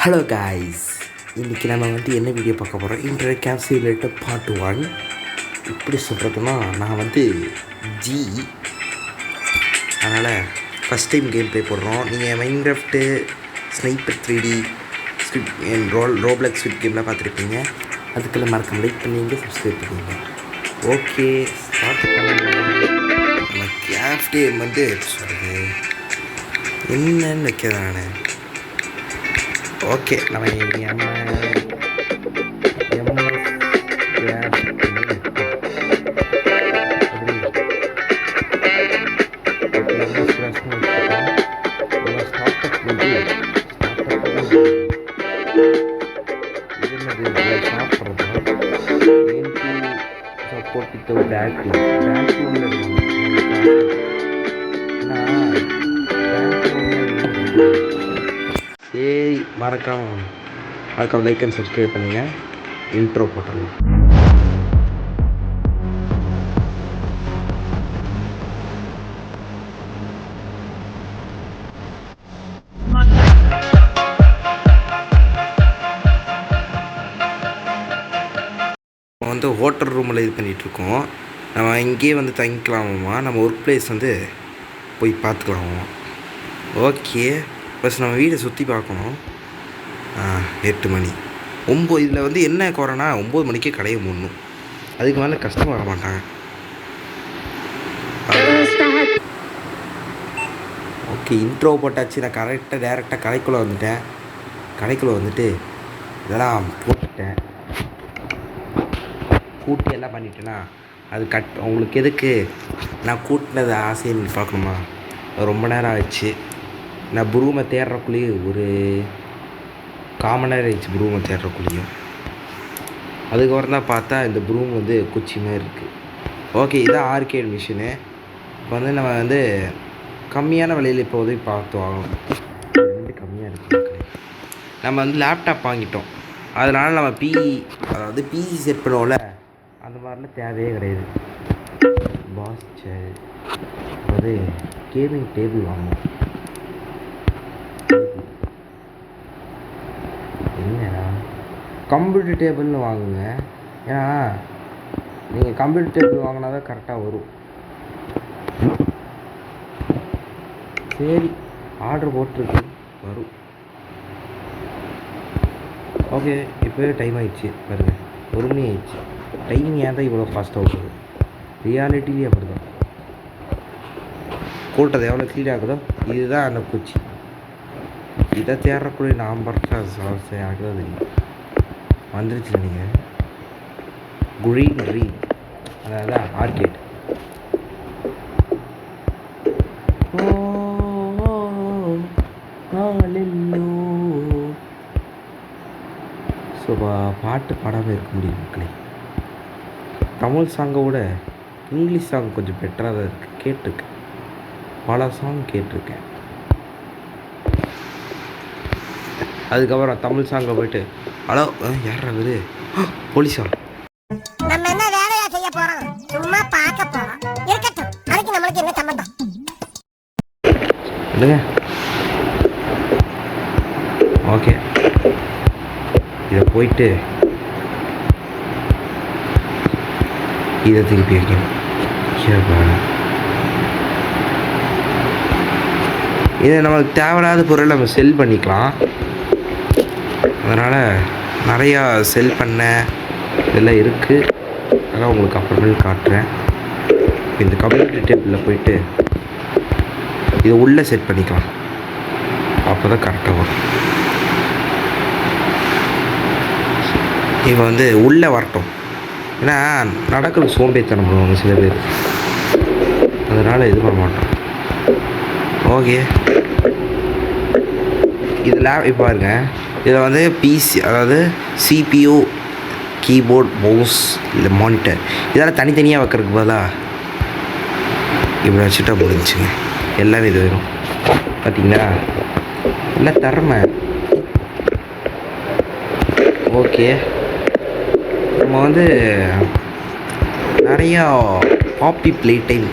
Hello guys, இன்றைக்கி நம்ம என்ன வீடியோ பார்க்க போகிறோம், என்கேப்சுலேட்டட் பார்ட் 1. இப்படி சொல்கிறதுனா நான் ஜி, அதனால் ஃபஸ்ட் டைம் கேம் ப்ளே போடுறோம். நீங்கள் மைன்கிராஃப்ட்டு, sniper 3D, squid Roblox squid கேம்லாம் பார்த்துருப்பீங்க. அதுக்கெல்லாம் மறக்காம லைக் பண்ணிங்க, சப்ஸ்கிரைப் பண்ணிங்க. ஓகே, ஸ்டார்ட் பண்ணலாம். நம்ம கிராஃப்ட் கேம் சொல்கிறது என்னன்னு வைக்கிறேன் நான். ஓகே, நம்ம மறக்காம லைக் அண்ட் சப்ஸ்கிரைப் பண்ணுங்க. இன்ட்ரோ போட்டுருங்க. ஹோட்டல் ரூமில் இது பண்ணிகிட்ருக்கோம். நம்ம இங்கேயே தங்கிக்கலாமா, நம்ம ஒர்க் பிளேஸ் போய் பார்த்துக்கலாமா. ஓகே, ஃபஸ்ட் நம்ம வீடை சுற்றி பார்க்கணும். 8 மணி 9 இதில் என்ன குறைனா 9 மணிக்கே கடையை மூடணும். அதுக்கு மேலே கஸ்டமர் வர மாட்டாங்க. ஓகே, இன்ட்ரோ போட்டாச்சு. நான் டேரெக்டாக கடைக்குள்ளே வந்துட்டேன். கடைக்குள்ளே இதெல்லாம் போட்டுட்டேன், கூட்டி எல்லாம் பண்ணிட்டேன்னா அது உங்களுக்கு எதுக்கு நான் கூட்டினது ஆசைன்னு பார்க்கணுமா? ரொம்ப நேரம் ஆயிடுச்சு. நான் ப்ரூமை தேடுறக்குள்ளேயே ஒரு காமனாக ஆயிடுச்சு. ப்ரூமை தேடுறக்குள்ளேயும் அதுக்கப்புறம் தான் பார்த்தா இந்த ப்ரூம் குச்சி மாதிரி இருக்குது. ஓகே, இதான் ஆர்கேட் மிஷினு. இப்போ நம்ம கம்மியான விலையில் இப்போ உதவி பார்த்து வாங்கணும். கம்மியாக இருக்குது. நம்ம லேப்டாப் வாங்கிட்டோம். அதனால் நம்ம பிசி செட் பண்ணுவோம்ல, அந்த மாதிரிலாம் தேவையே கிடையாது. பாஸ் சேர், கேமிங் டேபிள் வாங்கணும். என்னடா கம்ப்யூட்டர் டேபிள்னு வாங்குங்க. ஏன்னா நீங்கள் கம்ப்யூட்டர் டேபிள் வாங்கினா தான் கரெக்டாக வரும். சரி, ஆர்டர் போட்டிருக்கு, வரும். ஓகே, இப்போவே டைம் ஆகிடுச்சு பாருங்கள். 1 மணி ஆயிடுச்சு. டைம் ஏன் தான் இவ்வளோ ஃபாஸ்ட்டாக போகுது? ரியாலிட்டிலேயே அப்படி தான். கூட்டத்தை எவ்வளோ க்ளீன் ஆகுதோ இதுதான் அந்த குச்சி. இதை தேடுறக்குள்ளே நான் படுற சாசை ஆகுது. வந்துருச்சு நீங்கள் க்ரீன் அதான் ஆர்கேட். ஸோ பாட்டு பாடாமல் இருக்க முடியும் மக்களே. தமிழ் சாங்கை விட இங்கிலீஷ் சாங் கொஞ்சம் பெட்டராக தான் இருக்குது. கேட்டிருக்கேன், பல சாங் கேட்டிருக்கேன். அதுக்கப்புறம் தமிழ் சாங்கில் போயிட்டு ஹலோ யார் ஆகுது, போலீஸா? நம்ம என்ன வேலையா செய்ய போறோம்? சும்மா பார்க்க போறோம். இருக்கட்டும், அதுக்கு நம்மளுக்கு என்ன சம்பந்தம்? இல்லைங்க. ஓகே, இதை போயிட்டு இதை திருப்பி வைக்கணும். இதை நம்மளுக்கு தேவையில்லாத பொருள் நம்ம செல் பண்ணிக்கலாம். அதனால் நிறையா செல் பண்ண இதெல்லாம் இருக்குது. அதெல்லாம் உங்களுக்கு அப்புறமேல் காட்டுறேன். இந்த கம்ப்யூட்டர் டேபிளில் போயிட்டு இதை உள்ளே செட் பண்ணிக்கலாம். அப்போ தான் கரெக்டாக வரும். இப்போ உள்ளே வரட்டும். ஏன்னா நடக்கிறது சோம்பேறித்தனம் பண்ணுவாங்க சில பேர், அதனால் இது பண்ண மாட்டோம். ஓகே, இதில் இப்போ பாருங்க, இதில் பிசி, அதாவது சிபியூ, கீபோர்ட், மவுஸ், இல்லை மானிட்டர், இதெல்லாம் தனித்தனியாக வைக்கிறதுக்கு பதிலாக இப்படி வச்சுட்டா முடிஞ்சுங்க. எல்லாமே இது வரும். பார்த்தீங்களா, எல்லாம் திறமை. ஓகே, நம்ம நிறையா பாப்பி ப்ளே டைம்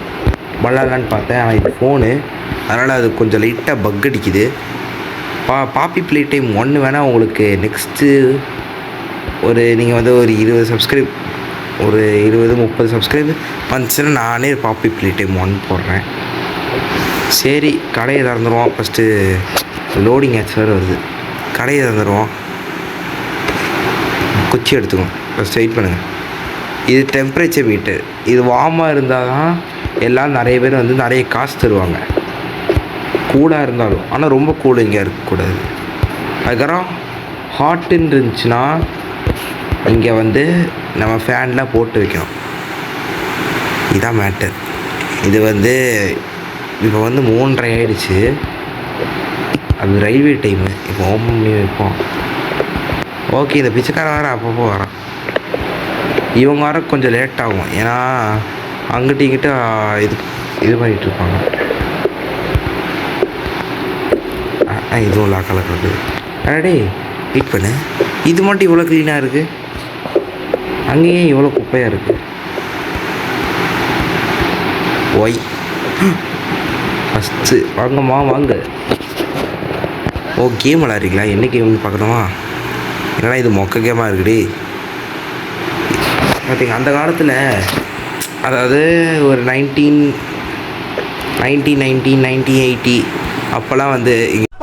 விளாட்லான்னு பார்த்தேன். ஆனால் இது ஃபோனு, அதனால் அது கொஞ்சம் லைட்டாக பக் அடிக்குது. பாப்பி ப்ளே டைம் 1 வேணால் உங்களுக்கு நெக்ஸ்ட்டு ஒரு நீங்கள் வந்து ஒரு 20 சப்ஸ்கிரைப், ஒரு 20-30 சப்ஸ்கிரைப் வந்துச்சுன்னா நானே பாப்பி ப்ளே டைம் 1 போடுறேன். சரி, கடையை திறந்துருவோம். ஃபஸ்ட்டு லோடிங் ஆச்சு வேறு வருது. கடையை திறந்துருவோம். குச்சி எடுத்துக்கோங்க. ஃபஸ்ட் வெயிட் பண்ணுங்கள். இது டெம்பரேச்சர் மீட்டர். இது வார்மாக இருந்தால் தான் எல்லாம் நிறைய பேர் வந்து நிறைய காசு தருவாங்க, கூலாக இருந்தாலும். ஆனால் ரொம்ப கூலிங்காக இருக்கக்கூடாது. அதுக்கப்புறம் ஹாட்டுன்னு இருந்துச்சுன்னா இங்கே வந்து நம்ம ஃபேன்லாம் போட்டு வைக்கணும். இதுதான் மேட்டர். இது வந்து இப்போ வந்து 3:30 ஆகிடுச்சு. அது ரயில்வே டைமு. இப்போ ஓப்பன் பண்ணி வைப்போம். ஓகே, இந்த பிச்சைக்காரன் வேறு அப்பப்போ வரான். இவங்க வர கொஞ்சம் லேட் ஆகும், ஏன்னா அங்கிட்ட இங்கிட்ட இது பண்ணிகிட்ருப்பாங்க. இதுவும் லாக்கால் இருக்குது. அடே வெயிட் பண்ணு, இது மட்டும் இவ்வளோ க்ளீனாக இருக்குது, அங்கேயே இவ்வளோ குப்பையாக இருக்குது. ஒய் ஃபஸ்ட்டு வாங்கம்மா வாங்க. ஓ, கேம் விளாட்றீங்களா? என்ன கேம்னு பார்க்கணுமா? ஏன்னா இது மொக்க கேமாக இருக்குடி. பார்த்தீங்க அந்த காலத்தில், அதாவது ஒரு 1980 அப்போல்லாம் வந்து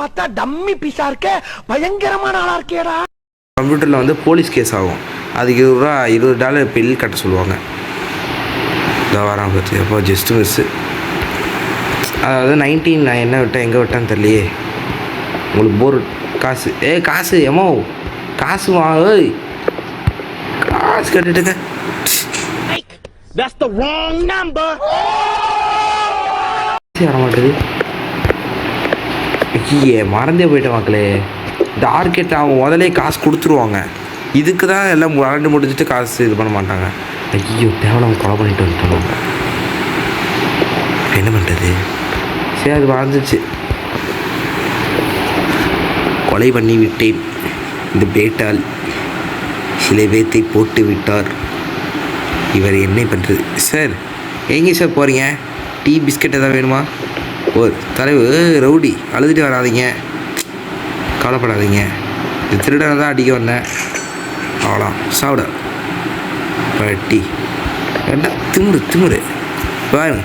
பார்த்தா டம்மி பீஸா இருக்க, பயங்கரமான ஆளா இருக்கேடா. கம்ப்யூட்டரில் வந்து போலீஸ் கேஸ் ஆகும். அதுக்கு $20 பில் கட்ட சொல்லுவாங்க. இதை வரான் பார்த்து அப்போ ஜஸ்ட்டு மிஸ்ஸு. அதாவது நான் என்ன விட்டேன் எங்கே விட்டேன்னு தெரியலையே. உங்களுக்கு போர் காசு காசு எமோ காசு ஏய் காசு கட்டிட்டுங்க. That's the wrong number. வர மாட்டேது. ஐயே, மறந்தே போயிட்டேன் மக்களே. டார்கெட் அவன் முதலே காசு கொடுத்துருவாங்க. இதுக்கு தான் எல்லாம் விளாண்டு முடிச்சுட்டு காசு இது பண்ண மாட்டாங்க. ஐயோ, தேவையில்லாம கொலை பண்ணிட்டு வந்துட்டோம். என்ன பண்ணுறது? சரி, அது வாழ்ந்துச்சு. கொலை பண்ணி விட்டேன். இந்த பேட்டால் சில பேத்தை போட்டு விட்டார். இவர் என்ன பண்ணுறது? சார் எங்கே சார் போகிறீங்க? டீ பிஸ்கட் எதாவது வேணுமா? ஓ தலைவர் ரவுடி, அழுதுட்டு வராதிங்க, கவலைப்படாதீங்க. இது திருடனை தான் அடிக்க வந்தேன், அவ்வளோ சாப்பிட டீ என்ன திமுரு பாருங்க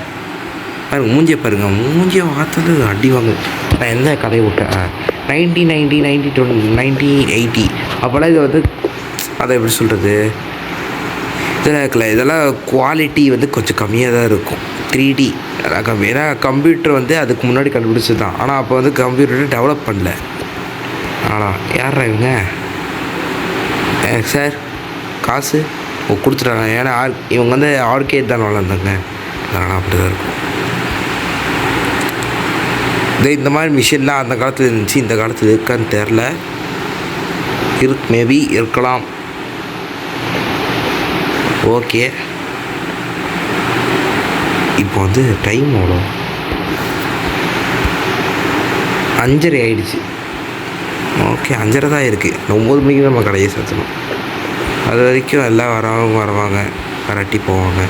பாருங்க, மூஞ்சியை பாருங்க, மூஞ்சியை பார்த்தது அடி வாங்க. நான் எந்த கதையை விட்டேன்? 1980 அப்போல்லாம் இது வந்து அதை எப்படி சொல்கிறது, இதெல்லாம் இருக்கல, இதெல்லாம் குவாலிட்டி வந்து கொஞ்சம் கம்மியாக தான் இருக்கும். 3D அதான் கம்மி. ஏன்னா கம்ப்யூட்டர் வந்து அதுக்கு முன்னாடி கண்டுபிடிச்சது தான். ஆனால் அப்போ வந்து கம்ப்யூட்டரை டெவலப் பண்ணல. ஆனால் யாரா இவங்க? சார் காசு கொடுத்துட்டாங்க. ஏன்னா இவங்க வந்து ஆர்கேட் தான் வளர்ந்தாங்க. அதனால் அப்படி தான் இருக்கும். இந்த மாதிரி மிஷின்லாம் அந்த காலத்தில் இருந்துச்சு, இந்த காலத்தில் இருக்கான்னு தெரில. மேபி இருக்கலாம். ஓகே, இப்போ வந்து டைம் எவ்வளோ? 5:30 ஆகிடுச்சு. ஓகே, 5:30 தான் இருக்குது. 9 மணிக்கு நம்ம கடையை சேர்த்தணும். அது வரைக்கும் எல்லாம் வருவாங்க, கராட்டி போவாங்க.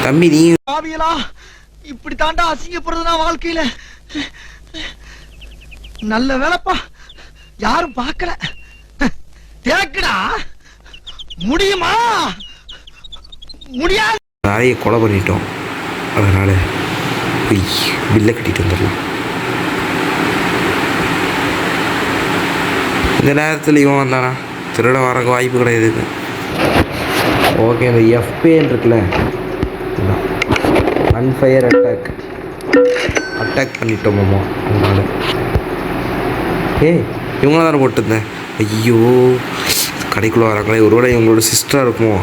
தம்பி நீ பாவியலா, இப்படி தாண்டா அசிங்கப்படுறதுனா வாழ்க்கையில. நல்ல வேலைப்பா, யாரும் பார்க்கல. தேக்குடா, முடியுமா? முடியாது. நிறைய கொலை பண்ணிட்டோம், அதனால் போய் பில்லை கட்டிட்டு வந்துடலாம். இந்த நேரத்தில் இவன் வந்தானா திருட வரக்கு வாய்ப்பு கிடையாது. ஓகே, இந்த எஃப்பேன்னு இருக்குல்ல, அன்ஃபயர் அட்டாக் பண்ணிட்டோமாம்மா. அதனால் இவங்கள தானே போட்டுருந்தேன். ஐயோ, கடைக்குள்ளே வராங்களே, ஒருவேளை இவங்களோட சிஸ்டராக இருக்குமோ?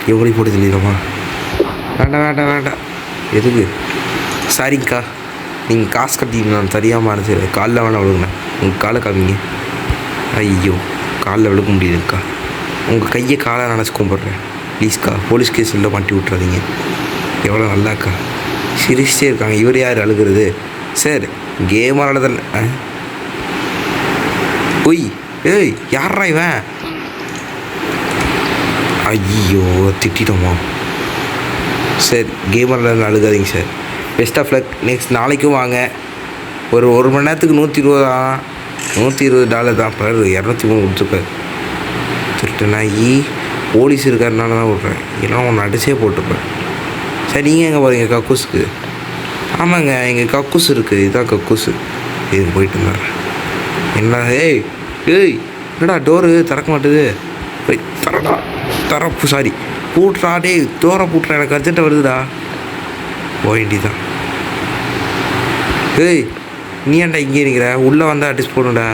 இவங்களையும் போட்டு சொல்லிடுறோமா? வேண்டாம். எதுக்கு? சாரிங்க்கா, நீங்கள் காசு கட்டிங்க, நான் தெரியாமல் இருந்துச்சு. காலில் வேணாம் விழுகுண்ணே, உங்கள் காலை காமிங்க. ஐயோ, காலில் விழுக்க முடியுதுக்கா. உங்கள் கையை காலை நினச்சி கும்பிட்றேன் ப்ளீஸ்க்கா. போலீஸ் கேஸ் உள்ள மாட்டி விட்றாதீங்க. எவ்வளோ நல்லாக்கா சிரிச்சிட்டே இருக்காங்க. இவர் யார் அழுகிறது? Sir game விளாடுதல். ஒய் யாரா இவன்? ஐயோ, திட்டோமா? சார் கேம் விளாடுறது அழுகாதீங்க sir. Best of luck. Next நாளைக்கும் வாங்க, ஒரு மணி நேரத்துக்கு $120 தான் பாரு. 203 கொடுத்துருப்பாரு. திருட்டு நாயி. போலீஸ் இருக்காருனால தான் விட்றேன், இல்லைனா ஒன்று அடிச்சே போட்டுப்பேன். சரி நீங்கள் எங்கே போகிறீங்க? கக்கூஸுக்கு? ஆமாங்க, எங்கள் கக்கூஸ் இருக்குது, இதுதான் கக்கூஸு. இதுக்கு போயிட்டு இருந்தேன். என்ன ஏய் என்னடா டோரு திறக்க மாட்டுது? போய் தரடா, சாரி பூட்றா. டேய் டோரை பூட்டுறா, எனக்கு அர்ஜென்ட்டாக வருதுடா. போயிண்டி தான். ஏய் நீ ஏன்டா இங்கே இருக்கிற? உள்ளே வந்தால் அடிச்சு போடணும்டா.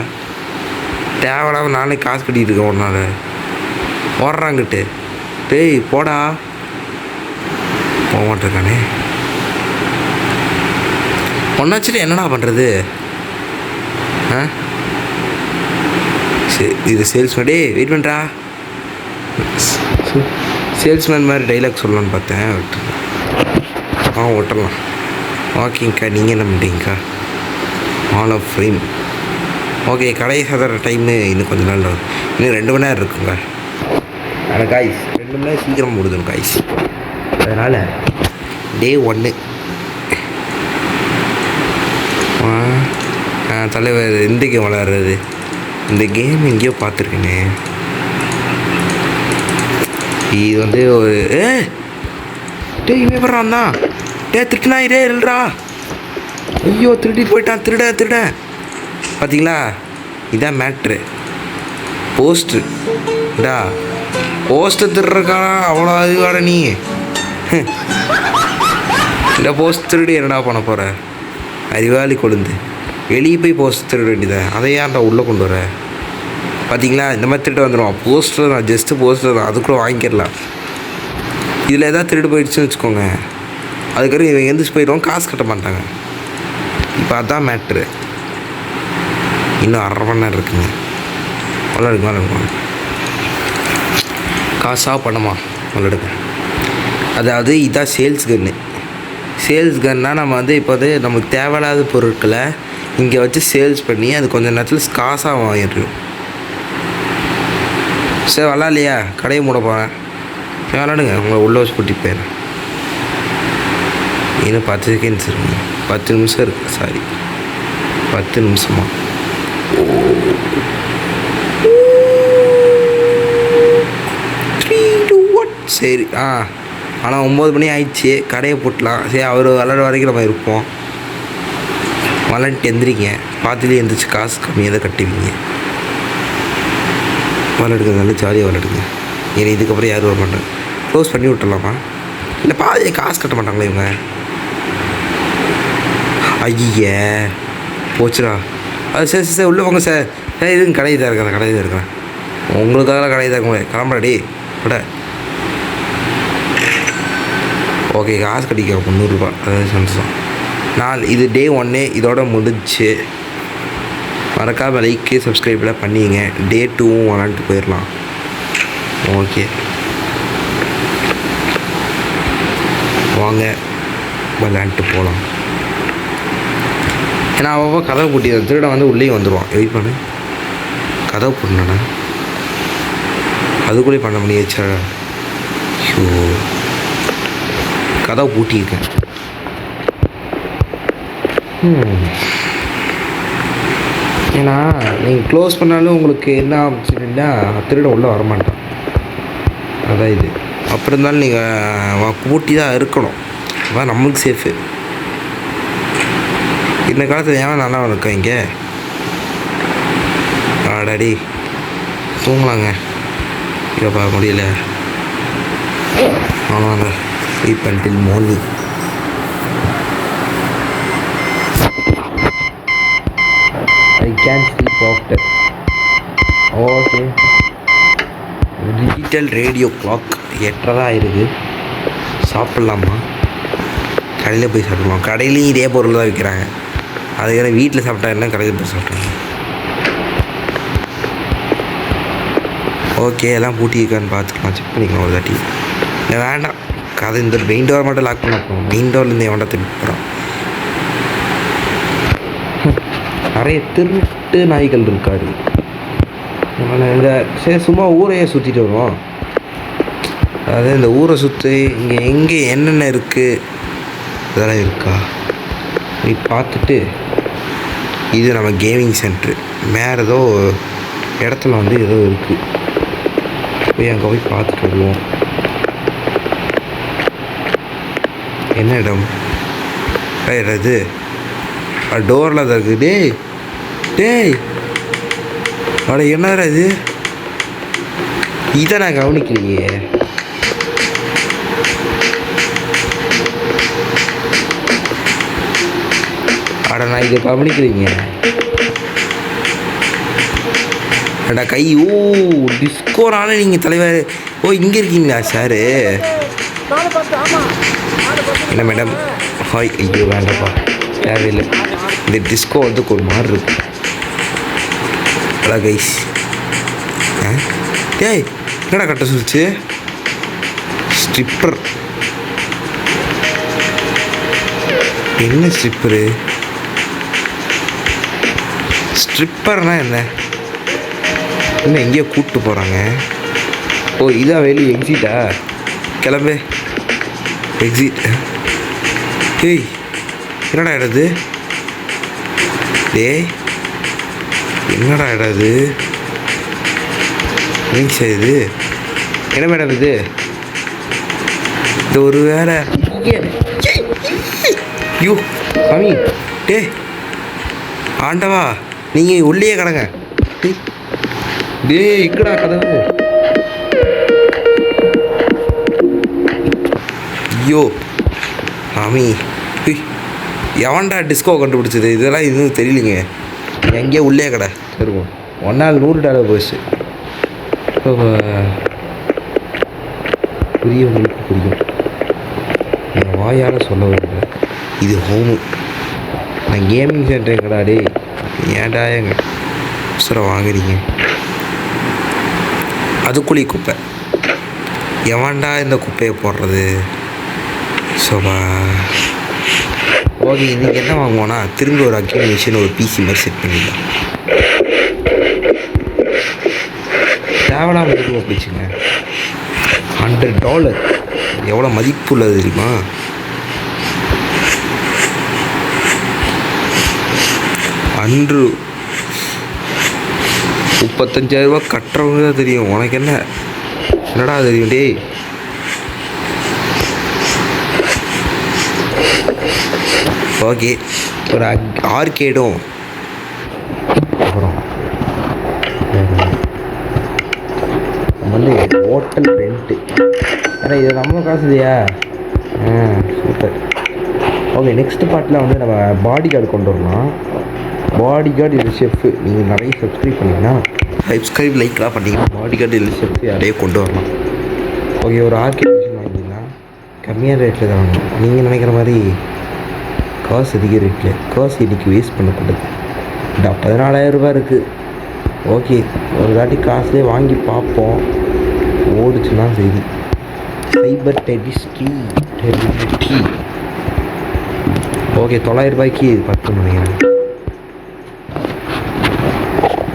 தேவையில்லாமல் நானே காசு கட்டிகிட்டு இருக்கேன் ஒரு நாள். ஓடுறாங்கிட்டு. டேய் போடா. போக மாட்டேருக்கானே. ஒன்றாச்சுட்டு என்னடா பண்ணுறது? ஆ சரி, இது சேல்ஸ்மேன். டே வெயிட் பண்ணுறா. சேல்ஸ்மேன் மாதிரி டைலாக் சொல்லலான்னு பார்த்தேன். விட்டுறலாம். ஓகேங்க்கா, நீங்கள் என்ன பண்ணுறீங்கக்கா? All of frame. ஓகே, கடை சாதாரண டைமு இன்னும் கொஞ்சம் நாள் வரும். இன்னும் 2 மணி நேரம் இருக்குங்க. ஆனால் காய்ஸ் 2 மணி நேரம் சீக்கிரம் முடிஞ்சிடும் காய்ஸ். அதனால் டே 1 தலைவர் எந்த கேம் விளையாடுறது? இந்த கேம் எங்கேயோ பார்த்துருக்கேனே. இது வந்து ஒரு டே இவன் வர்றான் தான். டே திருட்டுனா இதே இல்லைடா. ஐயோ திருட்டிட்டு போயிட்டான். திருட பார்த்தீங்களா? இதான் மேட்ரு. போஸ்டா போஸ்ட்டு திருடுறக்கா அவ்வளோ அதுவாட நீ. இந்த போஸ்ட் திருடி என்னடா பண்ண போகிற? அறிவாளி கொழுந்து. வெளியே போய் போஸ்ட் திருட வேண்டியதான். அதை ஏன்டா உள்ளே கொண்டு வர? பார்த்தீங்களா? இந்த மாதிரி திருட்டு வந்துடும். போஸ்டர் தான், ஜஸ்ட்டு போஸ்டர் தான், அதுக்குள்ளே வாங்கிடலாம். இதில் எதாவது திருட்டு போயிடுச்சுன்னு வச்சுக்கோங்க, அதுக்கப்புறம் இவங்க எந்திரிச்சு போயிடுவோம், காசு கட்ட மாட்டாங்க. இப்போ அதுதான் மேட்ரு. இன்னும் 1/2 மணி நேரம் இருக்குங்க. விளாடுங்க. காசாக பண்ணமா விளாடுங்க. அதாவது இதான் சேல்ஸ் கன்னு. சேல்ஸ் கன்னால் நம்ம வந்து இப்போ வந்து நமக்கு தேவையில்லாத பொருட்களை இங்கே வச்சு சேல்ஸ் பண்ணி அது கொஞ்சம் நேரத்தில் காசாக வாங்கிடுறோம். சரி விளாட்லையா? கடையை மூட போகிறேன். சரி விளாடுங்க, உங்களை உள்ளே வச்சு கூட்டிகிட்டு போயிடுறேன். இன்னும் 10 செகண்ட்ஸ் இருக்குங்க. 10 நிமிஷம் இருக்குது. சாரி 10 நிமிஷமா? சரி ஆனால் 9 மணி ஆயிடுச்சு. கடையை போட்டலாம். சரி அவர் விளாட வரைக்கும் நம்ம இருப்போம். விளாண்டுட்டு எந்திரிங்க. பார்த்துலேயே எந்திரிச்சு காசு கம்மியாக தான் கட்டுவீங்க. விளாடுங்க, நல்லா ஜாலியாக விளாடுங்க. ஏன்னா இதுக்கப்புறம் யாரும் வர மாட்டாங்க. க்ளோஸ் பண்ணி விட்டுடலாமா? இல்லை பாதியே காசு கட்ட மாட்டாங்களே இவங்க. ஐய போச்சுடா. அது சரி உள்ளே போங்க சார். இதுங்க கடை தான் இருக்கிறேன். உங்களுக்காக கடை தான் இருக்க கிளம்புறாடி கூட. ஓகே, காசு கட்டிக்க $300. அதாவது சந்தோஷம். இது டே 1 இதோட முடிஞ்சு. மறக்காமல் லைக்கு சப்ஸ்கிரைப்லாம் பண்ணிங்க. டே 2வும் விளாண்டுட்டு போயிடலாம். ஓகே வாங்க விளாண்டுட்டு போகலாம். ஏன்னா அவ்வளோ கதவை பூட்டி திருட வந்து உள்ளே வந்துடுவான். வெயிட் பண்ணு, கதவை போடணுண்ணா. அதுக்குள்ளே பண்ண முடியாச்சா? ஷோ, கதவை பூட்டியிருக்கேன். ஏன்னா நீங்கள் க்ளோஸ் பண்ணாலும் உங்களுக்கு என்ன ஆச்சுன்னா திருட உள்ளே வரமாட்டான். அதான் இது. அப்படி இருந்தாலும் நீங்கள் பூட்டி தான் இருக்கணும். அதான் நம்மளுக்கு சேஃபு. இந்த காலத்தில் ஏன் நல்லா இருக்கா இங்கே? ஆடாடி தூங்கலாங்க. இப்போ முடியல. ஆமாங்க, sleep until morning. I can sleep after. Okay, digital radio clock 8:30 ஆயிருக்கு. சாப்பிட்லாமா? கடையில் போய் சாப்பிட்லாம். கடையிலையும் இதே பொருள் தான் விற்கிறாங்க. அதுக்கான வீட்டில் சாப்பிட்டா என்ன, கடையில் போய் சாப்பிட்றாங்க. ஓகே, எல்லாம் பூட்டி இருக்கான்னு பார்த்துக்கலாம், செக் பண்ணிக்கலாம் ஒரு தாட்டி. இல்லை வேண்டாம், கதை இந்த மெயின் டோர் மட்டும் லாக் பண்ண போகும். மெயின் டோர்லேருந்து எவன்டா திருப்பி போகிறான். நிறைய திருட்டு நாய்கள் இருக்காரு. இந்த சரி சும்மா ஊரையே சுற்றிட்டு வருவோம். அதாவது இந்த ஊரை சுற்றி இங்கே எங்கே என்னென்ன இருக்குது அதெல்லாம் இருக்கா நீ பார்த்துட்டு இது நம்ம கேமிங் சென்ட்ரு. வேறு ஏதோ இடத்துல வந்து ஏதோ இருக்குது. போய் அங்கே போய் பார்த்துட்டு வருவோம். என்ன இடம்? இது டோரில் தான் இருக்குது. டேய் டேய் அட என்னடா இது? இதை நான் கவனிக்கலையே. அட நான் இதை கவனிக்கிறீங்க. அடா கை. ஓ டிஸ்கோனால நீங்கள் தலைவர். ஓ இங்கே இருக்கீங்களா சாரு? என்ன மேடம்? ஹாய். ஐயோ வேண்டாப்பா, தேவையில்லை. இந்த டிஸ்கோ வந்து ஒரு மாதிரி இருக்கு. அடா கைஸ். டேய் என்னடா கட்ட சொல்லிச்சு? ஸ்ட்ரிப்பர். என்ன ஸ்ட்ரிப்பரு? ஸ்ட்ரிப்பர்னா என்ன? இன்னும் எங்கேயோ கூப்பிட்டு போகிறாங்க. ஓ இதான் வெளியே எக்ஸிட்டா? கிளம்பு. எக்ஸிட். ஏய் என்னடா இடது? டேய் என்னடா இடது? இது என்ன மேடம் இது? இது ஒரு வேற. யூ மாமி. டே ஆண்டவா, நீங்கள் உள்ளே கிடங்க. டே இக்கடா கதவு. ஐயோ மாமி, எவன்டா டிஸ்கோ கண்டுபிடிச்சது? இதெல்லாம் இன்னும் தெரியலிங்க. எங்கேயோ உள்ளே கடை இருக்கும். $100 போச்சு. புரியவங்களுக்கு புரியும். என் வாயால் சொல்ல வருது. இது ஹோமு. நான் கேமிங் சென்டர் கடாடே. ஏன்டா எங்க அவசர வாங்குறீங்க? அதுக்குழி குப்பை. எவன்டா இந்த குப்பையை போடுறது? சோபா. ஓகே, இன்றைக்கி என்ன வாங்குவோன்னா திரும்பி ஒரு அக்கேட் மிஷின், ஒரு பிசி மாதிரி செட் பண்ணிடலாம். தேவையில்லாம எதுவும் போயிடுச்சுங்க. $100 எவ்வளோ மதிப்பு உள்ளது தெரியுமா? அன்று 35,000 கட்டுறவங்க தான் தெரியும். உனக்கு என்னடா தெரியும்? டேய் ஓகே, ஒரு ஆர்கேடும். அப்புறம் வந்து ஹோட்டல் ரெண்ட்டு. ஏன்னா இது நம்ம காசு இல்லையா? சூப்பர். ஓகே, நெக்ஸ்ட் பார்ட்டில் வந்து நம்ம பாடி கார்டு கொண்டு வரலாம். பாடி கார்டு இல்லை ஷெஃப்பு. நீங்கள் நிறைய சப்ஸ்கிரைப் பண்ணிங்கன்னா, லைக்லாம் பண்ணிங்கன்னா பாடி கார்டு இல்லை ஷெஃப்பு யாரையே கொண்டு வரலாம். ஓகே, ஒரு ஆர்கேட் மிஷின் வாங்கிக்கலாம். கம்மியான ரேட்டில் தான் வாங்கணும். நீங்கள் நினைக்கிற மாதிரி காசு அதிக ரேட்டில் காசு இன்றைக்கி வேஸ்ட் பண்ணக்கூடாது. 14,000 இருக்குது. ஓகே, ஒரு தாட்டி காசுலேயே வாங்கி பார்ப்போம். ஓடுச்சுன்னா சரி. சைபர் டெடிஸ்டி. ஓகே, $900 10 நினைக்கிறேன்.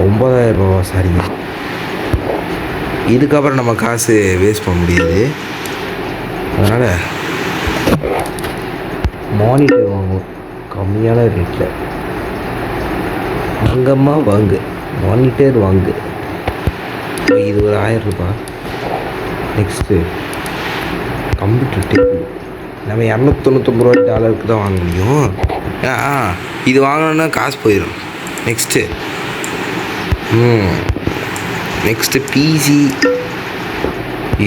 $9,000 சாரிங்க. இதுக்கப்புறம் நம்ம காசு வேஸ்ட் பண்ண முடியாது. அதனால் மானிட்டர் வாங்குவோம் கம்மியான ரேட்டில். வாங்கம்மா வாங்கு, மானிட்டர் வாங்கு. இது ஒரு $1000. Next computer table. நம்ம $299 தான் வாங்க முடியும். இது வாங்கணுன்னா காசு போயிடும். Next PC.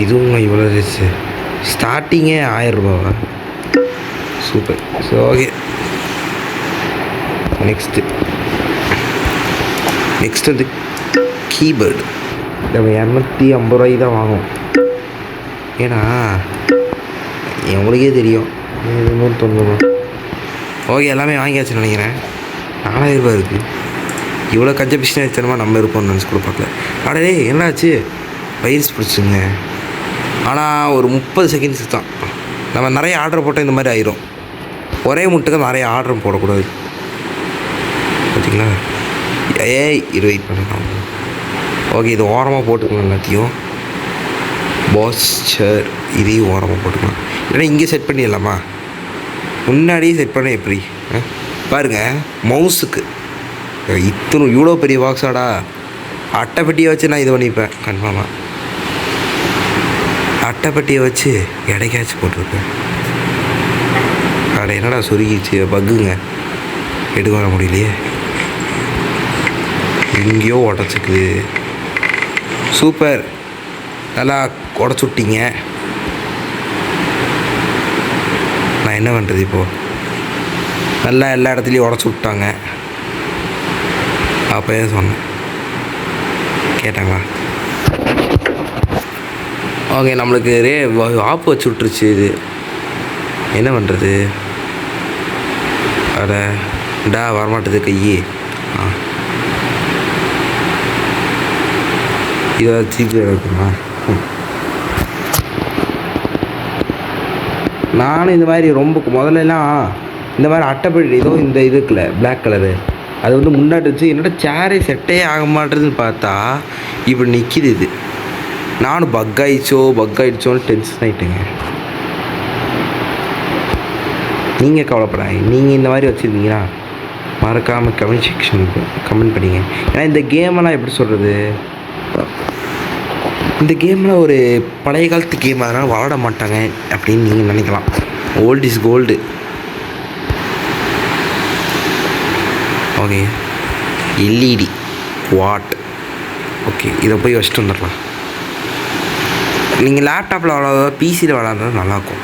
இதுவும் இவ்வளோ ரேச்சு. ஸ்டார்டிங்கே $1000. சூப்பர். ஸோ ஓகே, நெக்ஸ்ட்டு வந்து கீபோர்டு. நம்ம $250 தான் வாங்குவோம். ஏன்னா உங்களுக்கே தெரியும் 190. ஓகே, எல்லாமே வாங்கியாச்சுன்னு நினைக்கிறேன். $4000 இருக்குது. இவ்வளோ கஞ்ச பிஸ்னஸ் தரமாக நம்ம இருப்போம்னு நினச்சி கூட பார்க்கல. அடே என்னாச்சு? வைரஸ் பிடிச்சிங்க. ஆனால் ஒரு 30 செகண்ட்ஸுக்கு தான். நம்ம நிறைய ஆர்டர் போட்டால் இந்த மாதிரி ஆயிரும். ஒரே முட்டுக்கு நிறைய ஆர்டரும் போடக்கூடாது. பார்த்தீங்களா? வெயிட் பண்ணலாம். ஓகே, இது ஓரமாக போட்டுக்கலாம். எல்லாத்தையும் பாஸ் சேர் இதையும் ஓரமாக போட்டுக்கலாம். இல்லைன்னா இங்கே செட் பண்ணிடலாமா? முன்னாடியே செட் பண்ண எப்படி பாருங்கள். மவுஸுக்கு இவ்வளோ பெரிய பாக்ஸாடா. அட்டைப்பெட்டியை வச்சு நான் இது பண்ணிப்பேன் கன்ஃபார்மாக. அட்டைப்பெட்டியை வச்சு எடைக்காச்சும் போட்டிருப்பேன். அட என்னடா சொருகிச்சு பக்குங்க, எடுக்க வர முடியலையே. எங்கேயோ உடச்சிக்குது. சூப்பர், நல்லா உடச்சி விட்டீங்க. நான் என்ன பண்ணுறது இப்போது? நல்லா எல்லா இடத்துலையும் உடச்சி விட்டாங்க. அப்போயே சொன்னேன், கேட்டாங்களா? ஓகே, நம்மளுக்கு ஆப்பு வச்சு விட்ருச்சு. இது என்ன பண்ணுறது? அட வரமாட்டுது கையே. இதை திருப்பி இருக்குமா? நானும் இந்த மாதிரி ரொம்ப முதல்லலாம் இந்த மாதிரி அட்டைப்பெட்டி ஏதோ இந்த இது இருக்குல்ல பிளாக் கலரு, அது வந்து முன்னாடி வச்சு என்னோட சேரே செட்டே ஆக மாட்டேதுன்னு பார்த்தா இப்படி நிற்கிது. இது நானும் பக் ஆகிடுச்சோன்னு டென்ஷன் ஆகிட்டேங்க. நீங்கள் கவலைப்படாங்க, நீங்கள் இந்த மாதிரி வச்சுருந்தீங்கன்னா மறக்காமல் கமெண்ட் செக்ஷனுக்கு கமெண்ட் பண்ணிங்க. ஏன்னா இந்த கேமெல்லாம் எப்படி சொல்கிறது, இந்த கேமில் ஒரு பழைய காலத்து கேம், அதனால் விளாட மாட்டாங்க அப்படின்னு நீங்கள் நினைக்கலாம். Old is gold. Okay, LED watt. Okay, இதை போய் வச்சுட்டு வந்துடலாம். நீங்கள் லேப்டாப்பில் விளாட்றதா பிசியில் விளாட்றது நல்லாயிருக்கும்.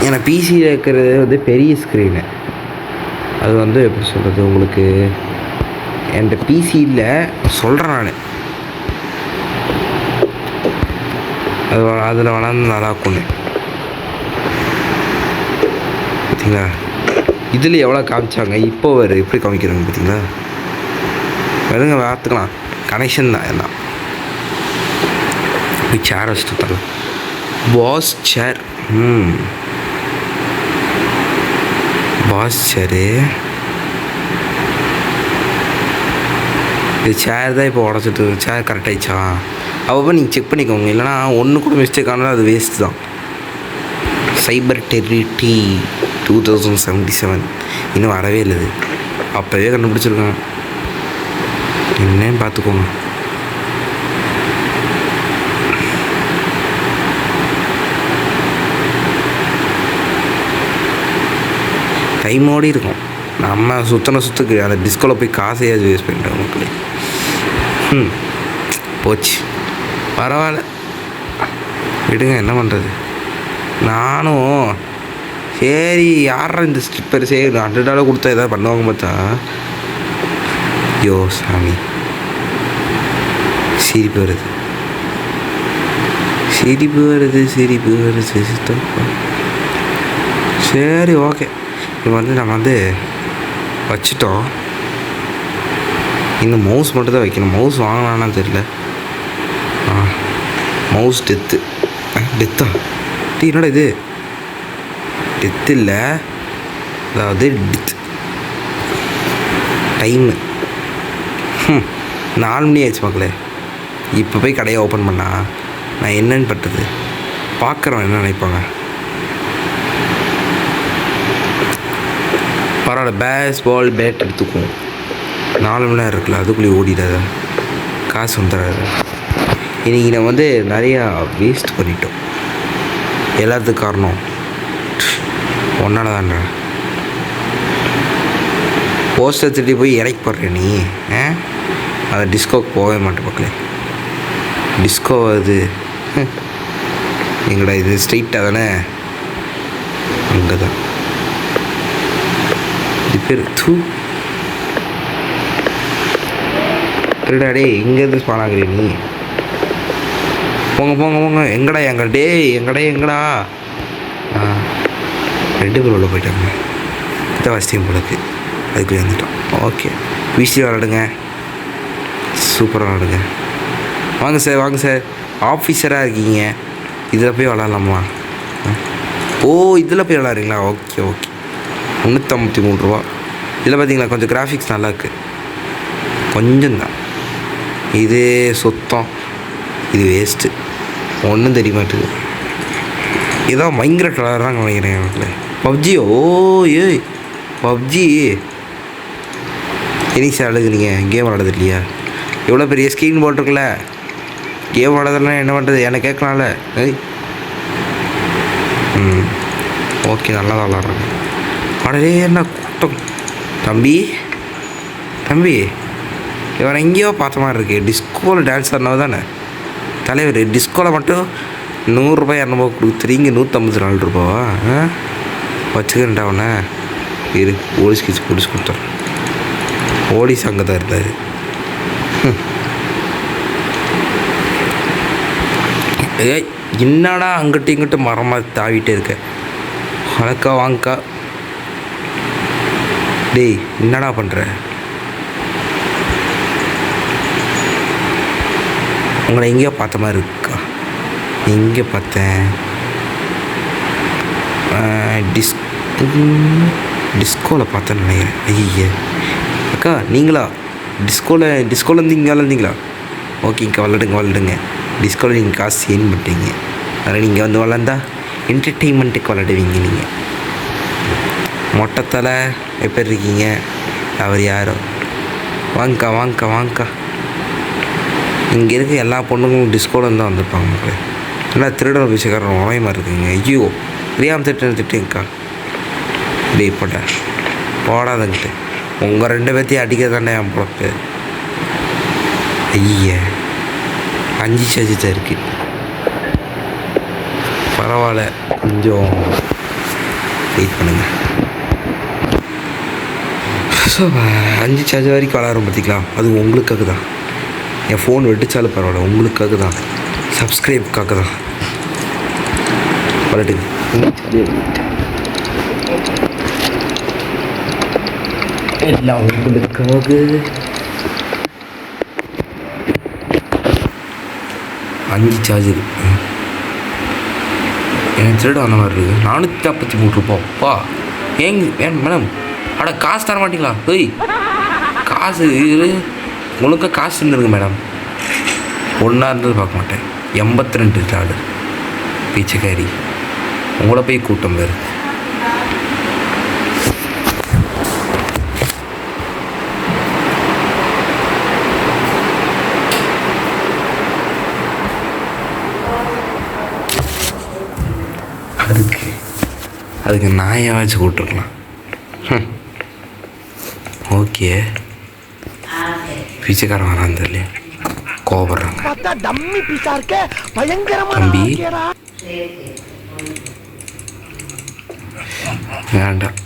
ஏன்னா பிசியில் இருக்கிறது வந்து பெரிய ஸ்க்ரீனு. அது வந்து எப்படி சொல்கிறது உங்களுக்கு, என்கிட்ட பிசியில் சொல்கிறேன் நான், அதில் வளர்ந்து நல்லாயிருக்கும்னு. பார்த்தீங்களா, இதில் எவ்வளோ காமிச்சாங்க, இப்போ வேறு எப்படி காமிக்கிறாங்க பார்த்தீங்களா? வெறுங்க பார்த்துக்கலாம், கனெக்ஷன் தான் எல்லாம். போய் சேர் வச்சுட்டு தரலாம். பாஸ் சேர். பாஸ் சேரு. இது சேர் தான் இப்போ உடச்சிட்டு. சேர் கரெக்ட் ஆகிடுச்சா? அப்போ நீங்கள் செக் பண்ணிக்கோங்க, இல்லைனா ஒன்று கூட மிஸ்டேக் ஆனால் அது வேஸ்ட்டு தான். சைபர் டெரிட்டி 2077 இன்னும் வரவே இல்லை. இது அப்போவே கண்டுபிடிச்சிருக்காங்க. என்னன்னு பார்த்துக்கோங்க. டைம் ஓடி இருக்கும். நம்ம சுற்றுக்கு அந்த டிஸ்கோவில் போய் காசையாவது வேஸ்ட் பண்ணிட்டோம் மக்களே. போச்சு, பரவாயில்ல விடுங்க, என்ன பண்ணுறது. நானும் சரி யாரா இந்த ஸ்ட்ரிப்பர் சரி $100 கொடுத்தா எதாவது பண்ணுவாங்க பார்த்தா, யோ சாமி சிரிப்பு வருது. சரி ஓகே, இது வந்து நம்ம வந்து வச்சிட்டோம். இன்னும் மவுஸ் மட்டும் தான் வைக்கணும். மவுஸ் வாங்கலான்னு தெரியல. மவுஸ் டெத்தா என்னடா இது? டெத்து இல்லை, அதாவது டைமு 4 மணி ஆயிடுச்சு மக்களே. இப்போ போய் கடையை ஓப்பன் பண்ணா நான் என்னன்னு பட்டது பார்க்குறோம், என்ன நினைப்பாங்க. பரவாயில்ல, பேஸ்பால் பேட் எடுத்துக்குவோம். 4 மணி நேரம் இருக்குல்ல, அதுக்குள்ளேயே ஓடிடாத, காசு வந்துடாது. இன்றைக்கி நம்ம வந்து நிறையா வேஸ்ட் பண்ணிட்டோம். எல்லாத்துக்கும் காரணம் ஒன்றால் தான்டா. போஸ்டர் திருட்டி போய் இறக்கி போடுற நீ. அதை டிஸ்கோவுக்கு போகவே மாட்டேன் மக்களே. டிஸ்கோ அது எங்கடா இது ஸ்ட்ரெயிட்டாக தானே, அங்கே தான் இது பேர் திருடாடே. இங்கேருந்து ஸ்பான் ஆகுறீ நீ? போங்க எங்கடா எங்கடா ரெண்டு பேர் உள்ள போயிட்டாங்க. இதான் வசதியும் போலக்கு, அதுக்குள்ளே வந்துட்டோம். ஓகே, விசி விளாடுங்க, சூப்பராக விளாடுங்க. வாங்க சார் ஆஃபீஸராக இருக்கீங்க, இதில் போய் விளாட்லாமா? ஓ, இதில் போய் விளாட்றீங்களா? ஓகே $353. இதில் பார்த்தீங்களா கொஞ்சம் கிராஃபிக்ஸ் நல்லாயிருக்கு, கொஞ்சம் தான். இது சுத்தம், இது வேஸ்ட்டு, ஒன்றும் தெரிய மாட்டேது. ஏதோ பயங்கர கலராக நினைக்கிறேன் மக்களே. பப்ஜி. ஓ ஏய் பப்ஜி இனி சார் அழுகுறீங்க? கேம் விளாடுறது இல்லையா? எவ்வளோ பெரிய ஸ்க்ரீன் போட்டிருக்குல்ல, கேம் விளாடுறதுலாம் என்ன பண்ணுறது? எனக்கு கேட்கலாம்ல. ஓகே, நல்லா தான் விளாட்றேன். அடே என்ன கூட்டம்! தம்பி தம்பி, இவன் எங்கேயோ பார்த்த மாதிரி இருக்கு. டிஸ்கோவில் டான்ஸ் ஆடினவ தானே தலைவர்? டிஸ்கோவில் மட்டும் 100 ரூபாய் 200 கொடுத்துறீங்க, 154 ரூபாவா? வச்சுக்கிறேன்டா அவனை. இரு, போலீஸ் கொடுத்துட்றேன். போலீஸ் அங்கே தான் இருந்தார். ஏய், என்னடா அங்கிட்ட இங்கிட்ட மரமாக தாவிட்டே இருக்க? வணக்கா வாங்கக்கா. டேய், என்னடா பண்ணுற? உங்களை எங்கேயோ பார்த்த மாதிரி இருக்கா? எங்கே பார்த்தேன்? டிஸ்கோவில் பார்த்தேன்னு நினைக்கிறேன். ஐயா அக்கா, நீங்களா? டிஸ்கோவில் இங்கே விளாண்டிங்களா? ஓகேங்க்கா, விளாடுங்க. டிஸ்கோவில் நீங்கள் காசு சேன் பண்ணிட்டீங்க. அதனால் நீங்கள் வந்து விளாண்டா என்டர்டெயின்மெண்ட்டுக்கு விளாடுவீங்க. நீங்கள் மொட்டத்தலை எப்படி இருக்கீங்க? அவர் யாரோ? வாங்கக்கா. இங்கே இருக்க எல்லா பொண்ணுங்களும் டிஸ்கோவில் தான் வந்திருப்பாங்க. மக்கள் நல்லா திருடன் பிச்சைக்காரன் உரைய மாதிரி இருக்குங்க. ஐயோ, தெரியாமல் திட்டுங்கக்கா. டேய் போடாதங்கிட்டு உங்கள் 2 பேர்த்தையும் அடிக்க தானே என் பொழப்பு. ஐயா, 5 சார்ஜ் தான் இருக்குது. பரவாயில்ல, கொஞ்சம் வெயிட் பண்ணுங்கள். ஸோ 5 சார்ஜ் வரைக்கும் விளாட்றோம் பார்த்திக்கலாம். அது உங்களுக்காக தான். என் ஃபோன் வெடிச்சாலும் பரவாயில்ல, உங்களுக்காக தான், சப்ஸ்கிரைபுக்காக தான். விளாட்டுங்க. எல்லாம் உங்களுக்காக. 5 சார்ஜர் என் திருட அந்த மாதிரி இருக்குது. 453 ரூபாப்பா. ஏன் மேடம்? அட, காசு தர மாட்டிங்களா? காசு முழுக்க காசு இருந்துருக்கு மேடம். ஒன்றா இருந்தது பார்க்க மாட்டேன். 82 டாலர் பிச்சைக்காரி. உங்களை போய் கூட்டம் பேர். அதுக்கு நாயாச்சும் கூப்பிட்டுருக்கலாம். ஓகே, பிச்சைக்காரன் வரான்னு தெரியல, கோபப்படுறாங்க. தம்பி வேண்டாம்,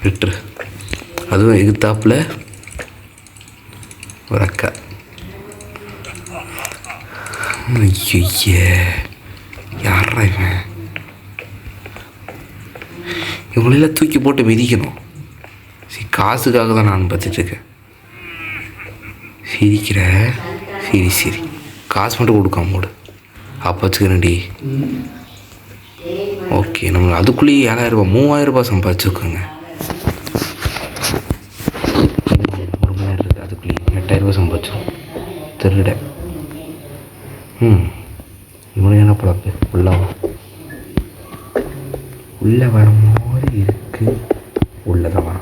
விட்டுரு. அதுவும் எதிர்த்தாப்புல ஒரு அக்கா. ஐயே, யாரா இவன்? இவங்களெல்லாம் தூக்கி போட்டு மிதிக்கணும். சரி, காசுக்காக தான் நான் பார்த்துட்ருக்கேன். சிரிக்கிற? சரி, காசு மட்டும் கொடுக்காம போடு. அப்போ வச்சுக்கிறேன்டி. ஓகே, நம்ம அதுக்குள்ளேயே 7000 ரூபா 3000 ரூபா சம்பாதிச்சுக்கோங்க. ஒரு மணி நேரம் இருக்குது, அதுக்குள்ளேயே 8000 ரூபா சம்பாதிச்சிடும். திருட. இவனு என்ன பழப்பு? உள்ளே வர மாதிரி இருக்கு. உள்ளதான் வர.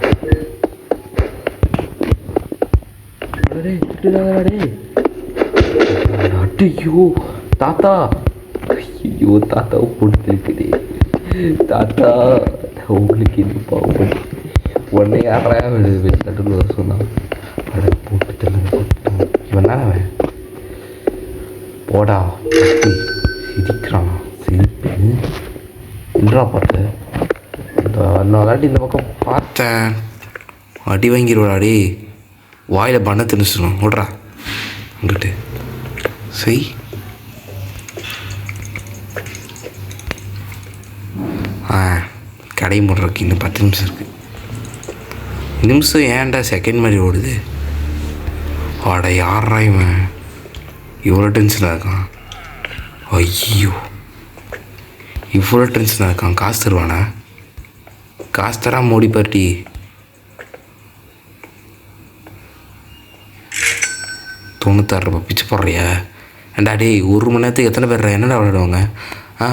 ஐயோ தாத்தா, தாத்தாவை கொடுத்துருக்குதே. தாத்தா, உங்களுக்கு இது பாவம். உடனே யாரா நடுவில் சொன்னான். அட போட்டு தெரியல. இவன் தானே அவன்? போடா, சிரிக்கிறான். சிரிப்பு என்றா பார்த்து இன்னொரு வாட்டி இந்த பக்கம் பார்த்தேன். அடி வாங்கிடுவாடா. வாயில் பண்ண திணிச்சிடும். விட்றா அங்கிட்டு. சரி, கடை மூடுறதுக்கு இன்னும் 10 நிமிஷம் இருக்குது. நிமிஷம் ஏன்டா செகண்ட் மாதிரி ஓடுது? வாடா, யாரா இவன் இவ்வளோ டென்ஷனாக இருக்கான்? ஐயோ, இவ்வளோ டென்ஷனாக இருக்கான். காசு தருவானா? காசு தராம மோடி பார்ட்டி. $96 பிச்சு போடுறியா? ஏண்டா டேய், 1 மணி நேரத்துக்கு எத்தனை பேர் என்னடா விளையாடுவாங்க?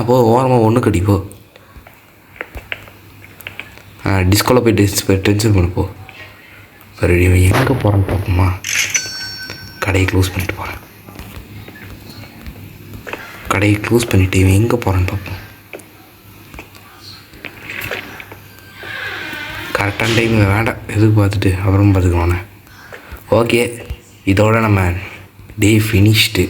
போ, ஓரமாக ஒன்று கடி போ. டிஸ்கோவில் போய் டென்ஷன் பண்ணு போ. ஒரு இவன் எங்கே போகிறான்னு பார்ப்போமா. கடையை க்ளோஸ் பண்ணிட்டு போகிறேன். கடையை க்ளோஸ் பண்ணிவிட்டு இவன் எங்கே போகிறான்னு பார்ப்போம். கரெக்டான டைமில் வேண்டாம் எதுக்கு பார்த்துட்டு அப்புறம் பார்த்துக்குவானே. ஓகே, இதோட நம்ம டே ஃபினிஷ்டு.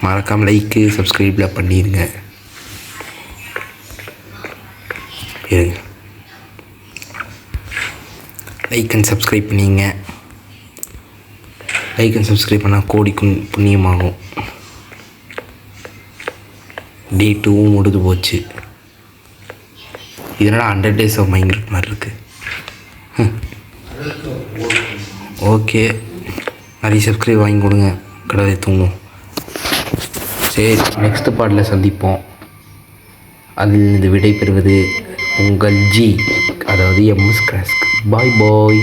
மறக்காமல் லைக்கு சப்ஸ்கிரைபில் பண்ணிடுங்க. இருங்க, லைக் அண்ட் சப்ஸ்கிரைப் பண்ணிங்க. லைக் அண்ட் சப்ஸ்கிரைப் பண்ணால் கோடிக்கும் புண்ணியமாகும். டே 2 முடிஞ்சு போச்சு. இதனால் 100 days ஆஃப் மைண்ட் மாதிரி இருக்குது. ஓகே, நிறைய சப்ஸ்கிரைப் வாங்கி கொடுங்க. கடவுளை தூங்கும். சரி, நெக்ஸ்ட் பார்ட்டில் சந்திப்போம். அதில் இது விடை பெறுவது உங்கள் ஜி, அதாவது MS கிராஸ்க். பாய் பாய்.